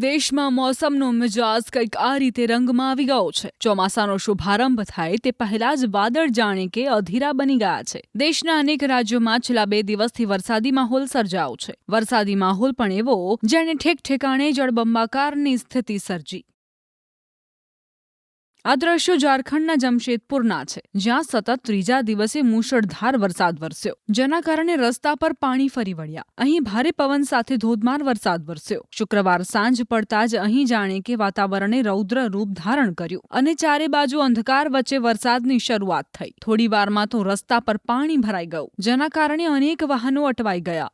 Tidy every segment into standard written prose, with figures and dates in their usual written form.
દેશમાં મોસમનો મિજાજ કંઈક આ રીતે રંગમાં આવી ગયો છે। ચોમાસાનો શુભારંભ થાય તે પહેલા જ વાદળ જાણે કે અધીરા બની ગયા છે। દેશના અનેક રાજ્યોમાં છેલ્લા 2 દિવસથી વરસાદી માહોલ સર્જાયો છે। વરસાદી માહોલ પણ એવો જેણે ઠેક ઠેકાણે જળબંબાકારની સ્થિતિ સર્જી। આ દ્રશ્યો ઝારખંડના જમશેદપુરના છે, જ્યાં સતત ત્રીજા દિવસે મુશળધાર વરસાદ વરસ્યો, જેના કારણે રસ્તા પર પાણી ફરી વળ્યા। અહીં ભારે પવન સાથે ધોધમાર વરસાદ વરસ્યો। શુક્રવાર સાંજ પડતા જ અહીં જાણે કે વાતાવરણે રૌદ્ર રૂપ ધારણ કર્યું અને ચારે બાજુ અંધકાર વચ્ચે વરસાદની શરૂઆત થઈ। થોડી વારમાં તો રસ્તા પર પાણી ભરાઈ ગયું, જેના કારણે અનેક વાહનો અટવાઈ ગયા।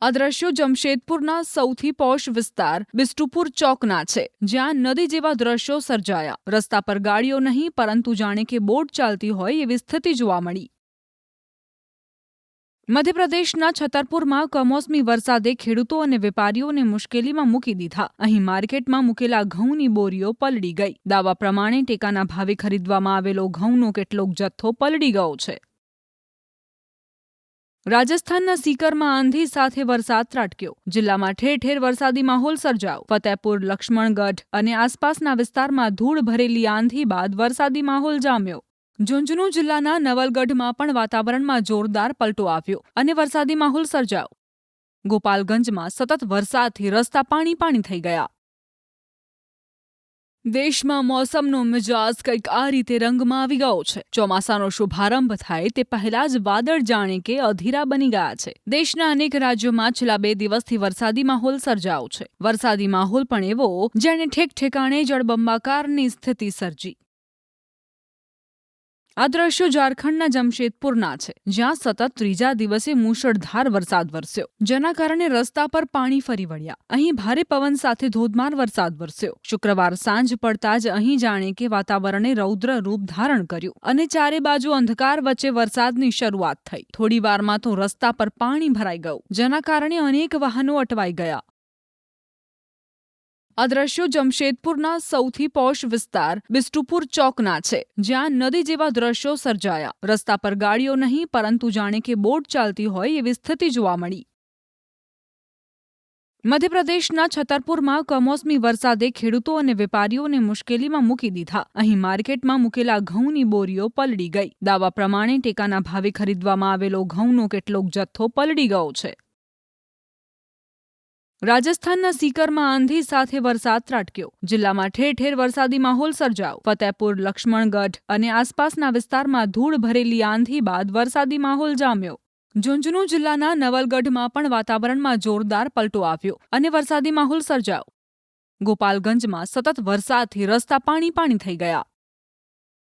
આ દ્રશ્યો જમશેદપુરના સૌથી પોશ વિસ્તાર બિષ્ટુપુર ચોકના છે, જ્યાં નદી જેવા દ્રશ્યો સર્જાયા। રસ્તા પર ગાડીઓ નહીં પરંતુ જાણે કે બોટ ચાલતી હોય એવી સ્થિતિ જોવા મળી। મધ્યપ્રદેશના છતરપુરમાં કમોસમી વરસાદે ખેડૂતો અને વેપારીઓને મુશ્કેલીમાં મૂકી દીધા। અહીં માર્કેટમાં મૂકેલા ઘઉંની બોરીઓ પલળી ગઈ। દાવા પ્રમાણે ટેકાના ભાવે ખરીદવામાં આવેલો ઘઉંનો કેટલોક જથ્થો પલળી ગયો છે। રાજસ્થાનના સીકરમાં આંધી સાથે વરસાદ ત્રાટક્યો। જિલ્લામાં ઠેર ઠેર વરસાદી માહોલ સર્જાયો। ફતેપુર, લક્ષ્મણગઢ અને આસપાસના વિસ્તારમાં ધૂળ ભરેલી આંધી બાદ વરસાદી માહોલ જામ્યો। ઝુંઝુનુ જિલ્લાના નવલગઢમાં પણ વાતાવરણમાં જોરદાર પલટો આવ્યો અને વરસાદી માહોલ સર્જાયો। ગોપાલગંજમાં સતત વરસાદથી રસ્તા પાણી થઈ ગયા। દેશમાં મોસમનો મિજાજ કંઈક આ રીતે રંગમાં આવી ગયો છે। ચોમાસાનો શુભારંભ થાય તે પહેલા જ વાદળ જાણે કે અધીરા બની ગયા છે। દેશના અનેક રાજ્યોમાં છેલ્લા 2 દિવસથી વરસાદી માહોલ સર્જાયો છે। વરસાદી માહોલ પણ એવો જેણે ઠેક ઠેકાણે જળબંબાકારની સ્થિતિ સર્જી। આ દ્રશ્યો ઝારખંડના જમશેદપુરના છે, જ્યાં સતત ત્રીજા દિવસે મુશળધાર વરસાદ વરસ્યો, જેના કારણે રસ્તા પર પાણી ફરી વળ્યા। અહીં ભારે પવન સાથે ધોધમાર વરસાદ વરસ્યો। શુક્રવાર સાંજ પડતા જ અહીં જાણે કે વાતાવરણે રૌદ્ર રૂપ ધારણ કર્યું અને ચારે બાજુ અંધકાર વચ્ચે વરસાદની શરૂઆત થઈ। થોડી વારમાં તો રસ્તા પર પાણી ભરાઈ ગયું, જેના કારણે અનેક વાહનો અટવાઈ ગયા। આ દ્રશ્યો જમશેદપુરના સૌથી પોશ વિસ્તાર બિષ્ટુપુર ચોકના છે, જ્યાં નદી જેવા દ્રશ્યો સર્જાયા। રસ્તા પર ગાડીઓ નહીં પરંતુ જાણે કે બોટ ચાલતી હોય એવી સ્થિતિ જોવા મળી। મધ્યપ્રદેશના છતરપુરમાં કમોસમી વરસાદે ખેડૂતો અને વેપારીઓને મુશ્કેલીમાં મૂકી દીધા। અહીં માર્કેટમાં મૂકેલા ઘઉંની બોરીઓ પલળી ગઈ। દાવા પ્રમાણે ટેકાના ભાવે ખરીદવામાં આવેલો ઘઉંનો કેટલોક જથ્થો પલળી ગયો છે। રાજસ્થાનના સીકરમાં આંધી સાથે વરસાદ ત્રાટક્યો। જિલ્લામાં ઠેર ઠેર વરસાદી માહોલ સર્જાયો। ફતેપુર, લક્ષ્મણગઢ અને આસપાસના વિસ્તારમાં ધૂળ ભરેલી આંધી બાદ વરસાદી માહોલ જામ્યો। ઝુંઝુનુ જિલ્લાના નવલગઢમાં પણ વાતાવરણમાં જોરદાર પલટો આવ્યો અને વરસાદી માહોલ સર્જાયો। ગોપાલગંજમાં સતત વરસાદથી રસ્તા પાણી થઈ ગયા।